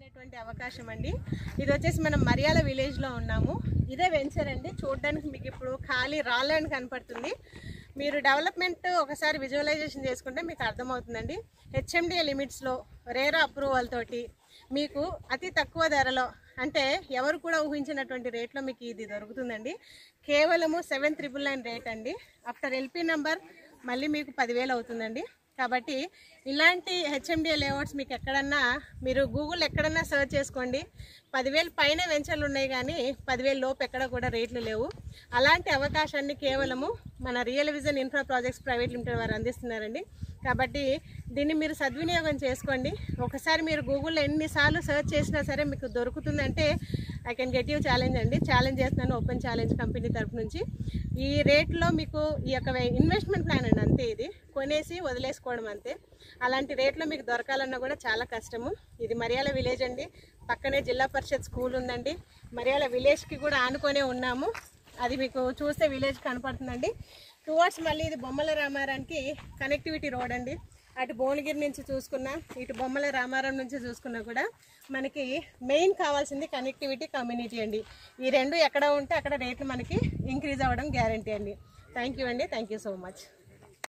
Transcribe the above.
అనేటువంటి అవకాశం అండి. ఇది వచ్చేసి మనం మరియాల విలేజ్లో ఉన్నాము. ఇదే వెంచర్ అండి. చూడడానికి మీకు ఇప్పుడు ఖాళీ రాళ్ళని కనపడుతుంది. మీరు డెవలప్మెంట్ ఒకసారి విజువలైజేషన్ చేసుకుంటే మీకు అర్థమవుతుందండి. హెచ్ఎండిఏ లిమిట్స్లో రేరా అప్రూవల్ తోటి మీకు అతి తక్కువ ధరలో, అంటే ఎవరు కూడా ఊహించినటువంటి రేట్లో మీకు ఇది దొరుకుతుందండి. కేవలము 7,999 రేట్ అండి. ఆఫ్టర్ ఎల్పీ నెంబర్ మళ్ళీ మీకు 10,000 అవుతుందండి. కాబట్టి ఇలాంటి హెచ్ఎండిఏ లేఅవుట్స్ మీకు ఎక్కడన్నా, మీరు గూగుల్ ఎక్కడన్నా సర్చ్ చేసుకోండి, 10,000 పైన వెంచర్లు ఉన్నాయి కానీ 10,000 లోపు ఎక్కడ కూడా రేట్లు లేవు. అలాంటి అవకాశాన్ని కేవలము మన real vision infra projects private limited వారు అందిస్తున్నారండి. కాబట్టి దీన్ని మీరు సద్వినియోగం చేసుకోండి. ఒకసారి మీరు గూగుల్లో ఎన్నిసార్లు సర్చ్ చేసినా సరే మీకు దొరుకుతుందంటే I can get you challenge అండి. ఛాలెంజ్ చేస్తున్నాను ఓపెన్ ఛాలెంజ్ కంపెనీ తరఫు నుంచి. ఈ రేట్లో మీకు ఈ యొక్క ఇన్వెస్ట్మెంట్ ప్లాన్ అండి, అంతే. ఇది కొనేసి వదిలేసుకోవడం అంతే. అలాంటి రేట్లో మీకు దొరకాలన్నా కూడా చాలా కష్టము. ఇది మరియాల విలేజ్ అండి. పక్కనే జిల్లా పరిషత్ స్కూల్ ఉందండి. మరియాల విలేజ్కి కూడా ఆనుకొనే ఉన్నాము. అది మీకు చూస్తే విలేజ్ కనపడుతుందండి. టువర్డ్స్ మళ్ళీ ఇది బొమ్మల రామారానికి కనెక్టివిటీ రోడ్ అండి. అటు భువనగిరి నుంచి చూసుకున్నా, ఇటు బొమ్మల రామారం నుంచి చూసుకున్నా కూడా మనకి మెయిన్ కావాల్సింది కనెక్టివిటీ, కమ్యూనిటీ అండి. ఈ రెండు ఎక్కడ ఉంటే అక్కడ రేట్లు మనకి ఇంక్రీజ్ అవ్వడం గ్యారంటీ అండి. థ్యాంక్ యూ అండి. Thank you so much.